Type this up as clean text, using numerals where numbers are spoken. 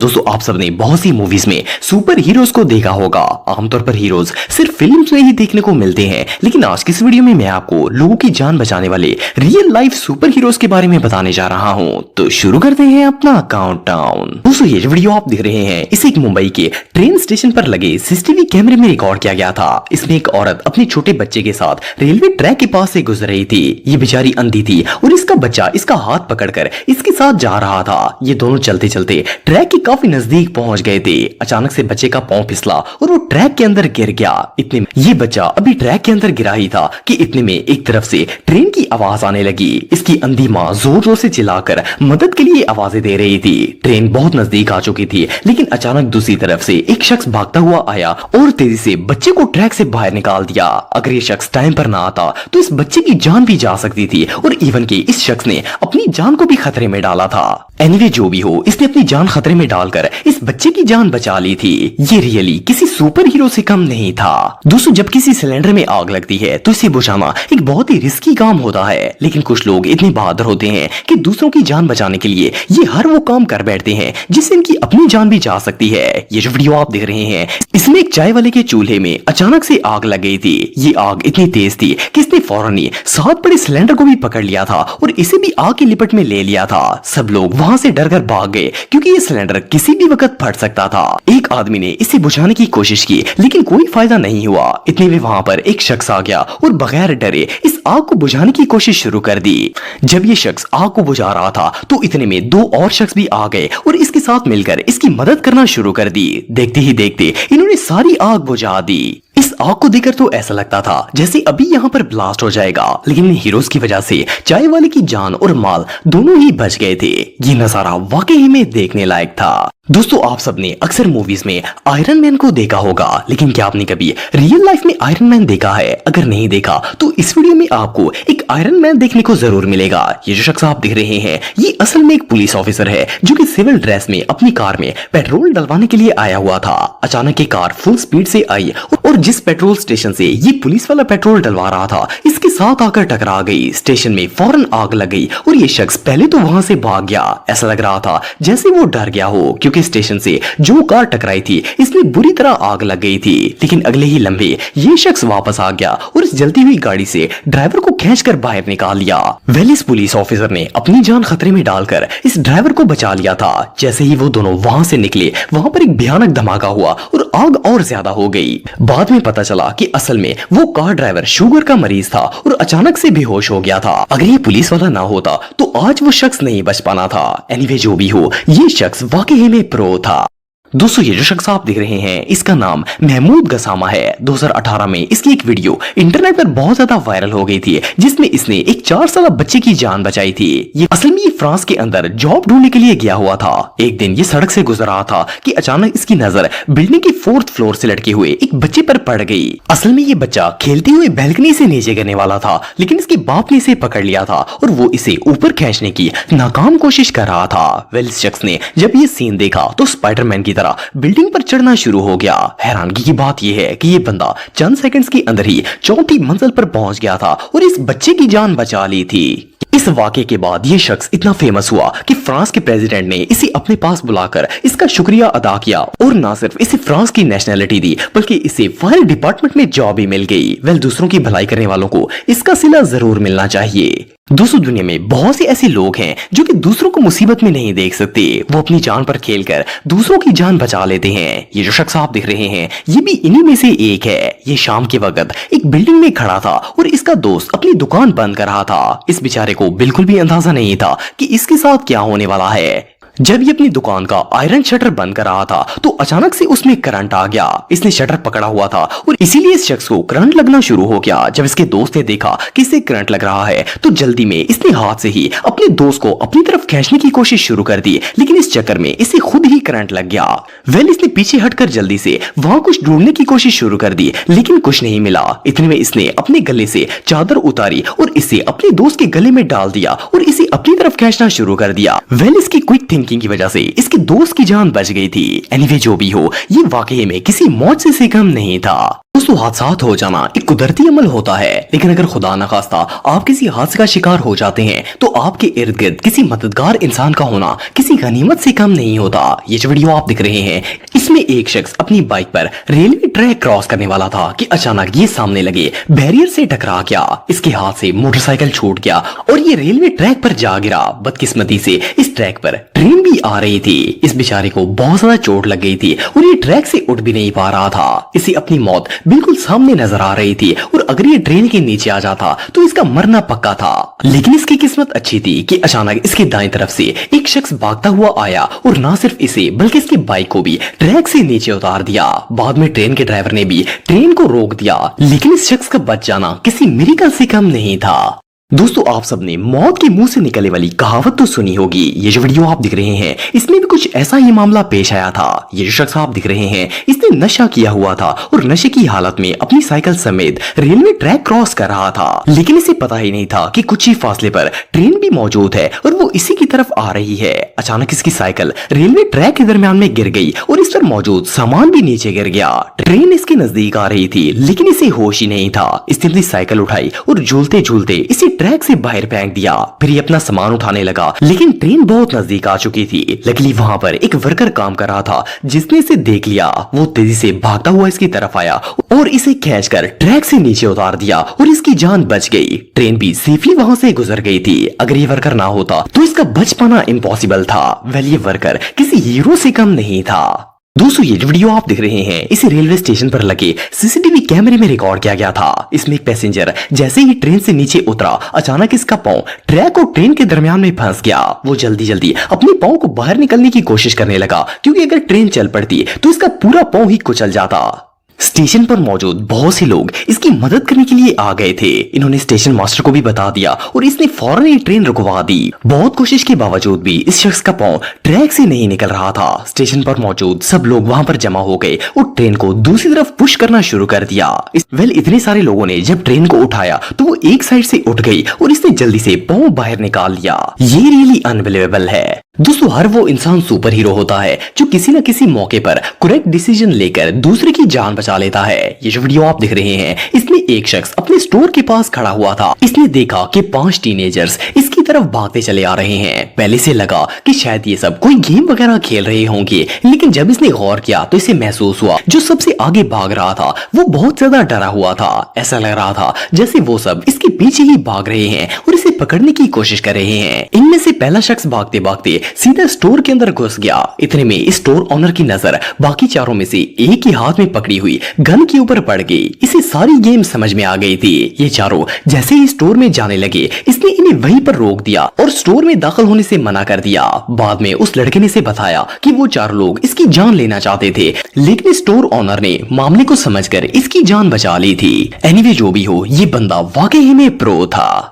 दोस्तों आप सबने बहुत सी मूवीज में सुपर हीरोज को देखा होगा। आमतौर पर हीरोज सिर्फ फिल्म्स में ही देखने को मिलते हैं, लेकिन आज की इस वीडियो में मैं आपको लोगों की जान बचाने वाले रियल लाइफ सुपर हीरोज के बारे में बताने जा रहा हूं। तो शुरू करते हैं अपना काउंटडाउन। दोस्तों ये जो वीडियो आप देख रहे हैं इसे एक मुंबई के ट्रेन स्टेशन पर लगे सीसीटीवी कैमरे में रिकॉर्ड किया गया था। इसमें एक औरत अपने छोटे बच्चे के साथ रेलवे ट्रैक के पास से गुजर रही थी। ये बेचारी अंधी थी और इसका बच्चा इसका हाथ पकड़कर इसके साथ जा रहा था। ये दोनों चलते चलते ट्रैक के काफी नजदीक पहुंच गए थे। अचानक से बच्चे का पांव फिसला और वो ट्रैक के अंदर गिर गया। इतने में ये बच्चा अभी ट्रैक के अंदर गिरा ही था कि इतने में एक तरफ से ट्रेन की आवाज आने लगी। इसकी अंधी माँ जोर जोर से चिल्लाकर मदद के लिए आवाजें दे रही थी। ट्रेन बहुत नजदीक आ चुकी थी, लेकिन अचानक दूसरी तरफ से एक शख्स भागता हुआ आया और तेजी से बच्चे को ट्रैक से बाहर निकाल दिया। अगर ये शख्स टाइम पर ना आता तो इस बच्चे की जान भी जा सकती थी और इवन के इस शख्स ने अपनी जान को भी खतरे में डाला था। एनीवे जो भी हो, इसने अपनी जान खतरे में डालकर इस बच्चे की जान बचा ली थी। ये रियली किसी सुपर हीरो से कम नहीं था। दोस्तों जब किसी सिलेंडर में आग लगती है तो इसे बुझाना एक बहुत ही रिस्की काम होता है, लेकिन कुछ लोग इतने बहादुर होते हैं कि दूसरों की जान बचाने के लिए ये हर वो काम कर बैठते हैं जिससे इनकी अपनी जान भी जा सकती है। ये जो वीडियो आप देख रहे हैं इसमें एक चाय वाले के चूल्हे में अचानक से आग लग गई थी। ये आग इतनी तेज थी कि इसने फौरन ही 7 बड़े सिलेंडर को भी पकड़ लिया था और इसे भी आग की लिपट में ले लिया था। सब लोग वहां से डरकर भाग गए क्योंकि ये सिलेंडर किसी भी वक्त फट सकता था। एक आदमी ने इसे बुझाने की कोशिश की, लेकिन कोई फायदा नहीं हुआ। इतने में वहां पर एक शख्स आ गया और बगैर डरे इस आग को बुझाने की कोशिश शुरू कर दी। जब ये शख्स आग को बुझा रहा था तो इतने में 2 और शख्स भी आ गए और इसके साथ मिलकर इसकी मदद करना शुरू कर दी। देखते ही देखते इन्होंने सारी आग बुझा दी। इस आग को देखकर तो ऐसा लगता था जैसे अभी यहाँ पर ब्लास्ट हो जाएगा, लेकिन इन हीरोज की वजह से चाय वाले की जान और माल दोनों ही बच गए थे। ये नजारा वाकई में देखने लायक था। दोस्तों आप सबने अक्सर मूवीज में आयरन मैन को देखा होगा, लेकिन क्या आपने कभी रियल लाइफ में आयरन मैन देखा है? अगर नहीं देखा तो इस वीडियो में आपको एक आयरन मैन देखने को जरूर मिलेगा। ये जो शख्स आप देख रहे हैं ये असल में एक पुलिस ऑफिसर है जो कि सिविल ड्रेस में अपनी कार में पेट्रोल डलवाने के लिए आया हुआ था। अचानक ये कार फुल स्पीड से आई और जिस पेट्रोल स्टेशन से ये पुलिस वाला पेट्रोल डलवा रहा था इसके साथ आकर टकरा गई। स्टेशन में फौरन आग लग गई और ये शख्स पहले तो वहां से भाग गया। ऐसा लग रहा था जैसे वो डर गया हो, क्योंकि स्टेशन से जो कार टकराई थी इसमें बुरी तरह आग लग गई थी। लेकिन अगले ही लम्हे ये शख्स वापस आ गया और इस जलती हुई गाड़ी से ड्राइवर को खींचकर बाहर निकाल लिया। वेल इस पुलिस ऑफिसर ने अपनी जान खतरे में डालकर इस ड्राइवर को बचा लिया था। जैसे ही वो दोनों वहां से निकले वहां पर एक भयानक धमाका हुआ और आग और ज्यादा हो गई। बाद में पता चला कि असल में वो कार ड्राइवर शुगर का मरीज था और अचानक से बेहोश हो गया था। अगर ये पुलिस वाला ना होता तो आज वो शख्स नहीं बच पाना था। एनीवे जो भी हो, ये शख्स वाकई में प्रो था। दोस्तों ये जो शख्स आप देख रहे हैं इसका नाम महमूद गसामा है। 2018 में इसकी एक वीडियो इंटरनेट पर बहुत ज्यादा वायरल हो गई थी जिसमें इसने एक 4 साल बच्चे की जान बचाई थी। ये असल में ये फ्रांस के अंदर जॉब ढूंढने के लिए गया हुआ था। एक दिन ये सड़क से गुजर रहा था कि अचानक इसकी नजर बिल्डिंग के 4th फ्लोर से लटके हुए एक बच्चे पर पड़ गई। असल में ये बच्चा खेलते हुए बैल्कनी से नीचे गिरने वाला था, लेकिन इसके बाप ने इसे पकड़ लिया था और वो इसे ऊपर खींचने की नाकाम कोशिश कर रहा था। वेल इस शख्स ने जब ये सीन देखा तो स्पाइडरमैन की बिल्डिंग पर चढ़ना शुरू हो गया। हैरानगी की बात यह है कि ये बंदा चंद सेकंड्स के अंदर ही 4थी मंजिल पर पहुंच गया था और इस बच्चे की जान बचा ली थी। इस वाकये के बाद ये शख्स इतना फेमस हुआ कि फ्रांस के प्रेसिडेंट ने इसे अपने पास बुलाकर इसका शुक्रिया अदा किया और न सिर्फ इसे फ्रांस की नेशनैलिटी दी बल्कि इसे फायर डिपार्टमेंट में जॉब भी मिल गई। वेल दूसरों की भलाई करने वालों को इसका सिला जरूर मिलना चाहिए। दोस्तों दुनिया में बहुत से ऐसे लोग हैं जो कि दूसरों को मुसीबत में नहीं देख सकते। वो अपनी जान पर खेलकर दूसरों की जान बचा लेते हैं। ये जो शख्स आप देख रहे हैं ये भी इन्हीं में से एक है। ये शाम के वक्त एक बिल्डिंग में खड़ा था और इसका दोस्त अपनी दुकान बंद कर रहा था। इस बेचारे को बिल्कुल भी अंदाजा नहीं था कि इसके साथ क्या होने वाला है। जब ये अपनी दुकान का आयरन शटर बंद कर रहा था तो अचानक से उसमें करंट आ गया। इसने शटर पकड़ा हुआ था और इसीलिए इस शख्स को करंट लगना शुरू हो गया। जब इसके दोस्त ने देखा कि इसे करंट लग रहा है तो जल्दी में इसने हाथ से ही अपने दोस्त को अपनी तरफ खींचने की कोशिश शुरू कर दी, लेकिन इस चक्कर में इसे खुद ही करंट लग गया। वेल इसने पीछे हटकर जल्दी से वहां कुछ ढूंढने की कोशिश शुरू कर दी, लेकिन कुछ नहीं मिला। इतने में इसने अपने गले से चादर उतारी और इसे अपने दोस्त के गले में डाल दिया और इसे अपनी तरफ खींचना शुरू कर दिया। वेल इसकी क्विक थिंकिंग की वजह से इसके दोस्त की जान बच गई थी। एनीवे जो भी हो, ये वाकई में किसी मौत से कम नहीं था। दोस्तों हादसात हो जाना एक कुदरती अमल होता है, लेकिन अगर खुदा न खास्ता आप किसी हादसे का शिकार हो जाते हैं तो आपके इर्द गिर्द किसी मददगार इंसान का होना किसी गनीमत से कम नहीं होता। ये जो वीडियो आप देख रहे हैं इसमें एक शख्स अपनी बाइक पर रेलवे ट्रैक क्रॉस करने वाला था कि अचानक ये सामने लगे बैरियर से टकरा गया। इसके हाथ से मोटरसाइकिल छूट गया और ये रेलवे ट्रैक पर जा गिरा। बदकिस्मती से इस ट्रैक पर ट्रेन भी आ रही थी। इस बेचारे को बहुत ज्यादा चोट लग गई थी और ये ट्रैक से उठ भी नहीं पा रहा था। इसे अपनी मौत बिल्कुल सामने नजर आ रही थी और अगर ये ट्रेन के नीचे आ जाता तो इसका मरना पक्का था। लेकिन इसकी किस्मत अच्छी थी कि अचानक इसके दाएं तरफ से एक शख्स भागता हुआ आया और ना सिर्फ इसे बल्कि इसकी बाइक को भी ट्रैक से नीचे उतार दिया। बाद में ट्रेन के ड्राइवर ने भी ट्रेन को रोक दिया, लेकिन इस शख्स का बच जाना किसी मिरेकल से कम नहीं था। दोस्तों आप सबने मौत के मुंह से निकलने वाली कहावत तो सुनी होगी। ये जो वीडियो आप दिख रहे हैं इसमें भी कुछ ऐसा ही मामला पेश आया था। ये जो शख्स आप दिख रहे हैं इसने नशा किया हुआ था और नशे की हालत में अपनी साइकिल समेत रेलवे ट्रैक क्रॉस कर रहा था, लेकिन इसे पता ही नहीं था कि कुछ ही फासले पर ट्रेन भी मौजूद है और वो इसी की तरफ आ रही है। अचानक इसकी साइकिल रेलवे ट्रैक के दरमियान में गिर गई और इस पर मौजूद सामान भी नीचे गिर गया। ट्रेन इसके नजदीक आ रही थी लेकिन इसे होश ही नहीं था। इसने अपनी साइकिल उठाई और झूलते झूलते इसे ट्रैक से बाहर फेंक दिया। फिर ये अपना सामान उठाने लगा, लेकिन ट्रेन बहुत नजदीक आ चुकी थी। लकीली वहां पर एक वर्कर काम कर रहा था जिसने इसे देख लिया। वो तेजी से भागता हुआ इसकी तरफ आया और इसे खींचकर ट्रैक से नीचे उतार दिया और इसकी जान बच गई। ट्रेन भी सेफली वहां से गुजर गई थी। अगर ये वर्कर ना होता तो इसका बच पाना इम्पॉसिबल था। वेल ये वर्कर किसी हीरो से कम नहीं था। दोस्तों ये जो वीडियो आप देख रहे हैं इसे रेलवे स्टेशन पर लगे सीसीटीवी कैमरे में रिकॉर्ड किया गया था। इसमें एक पैसेंजर जैसे ही ट्रेन से नीचे उतरा अचानक इसका पांव ट्रैक और ट्रेन के दरमियान में फंस गया। वो जल्दी जल्दी अपने पांव को बाहर निकलने की कोशिश करने लगा, क्योंकि अगर ट्रेन चल पड़ती तो इसका पूरा पांव ही कुचल जाता। स्टेशन पर मौजूद बहुत से लोग इसकी मदद करने के लिए आ गए थे। इन्होंने स्टेशन मास्टर को भी बता दिया और इसने फौरन ये ट्रेन रुकवा दी। बहुत कोशिश के बावजूद भी इस शख्स का पांव ट्रैक से नहीं निकल रहा था। स्टेशन पर मौजूद सब लोग वहां पर जमा हो गए और ट्रेन को दूसरी तरफ पुश करना शुरू कर दिया। इतने सारे लोगों ने जब ट्रेन को उठाया तो वो एक साइड से उठ गई और इसने जल्दी से पांव बाहर निकाल लिया। ये रियली अनबिलीवेबल है। दोस्तों हर वो इंसान सुपर हीरो होता है जो किसी न किसी मौके पर करेक्ट डिसीजन लेकर दूसरे की जान बचा लेता है। ये जो वीडियो आप देख रहे हैं इसमें एक शख्स अपने स्टोर के पास खड़ा हुआ था। इसने देखा कि 5 टीनेजर्स इसकी तरफ भागते चले आ रहे हैं। पहले से लगा कि शायद ये सब कोई गेम वगैरह खेल रहे होंगे, लेकिन जब इसने गौर किया तो इसे महसूस हुआ जो सबसे आगे भाग रहा था वो बहुत ज्यादा डरा हुआ था। ऐसा लग रहा था जैसे वो सब इसके पीछे ही भाग रहे हैं और इसे पकड़ने की कोशिश कर रहे हैं। इनमें से पहला शख्स भागते भागते सीधा स्टोर के अंदर घुस गया। इतने में इस स्टोर ओनर की नजर बाकी चारों में से एक ही हाथ में पकड़ी हुई गन के ऊपर पड़ गई। इसे सारी गेम समझ में आ गई थी। ये चारों जैसे ही स्टोर में जाने लगे इसने इन्हें वहीं पर रोक दिया और स्टोर में दाखिल होने से मना कर दिया। बाद में उस लड़के ने इसे बताया कि वो 4 लोग इसकी जान लेना चाहते थे, लेकिन स्टोर ओनर ने मामले को समझकर इसकी जान बचा ली थी। एनीवे जो भी हो ये बंदा वाकई में प्रो था।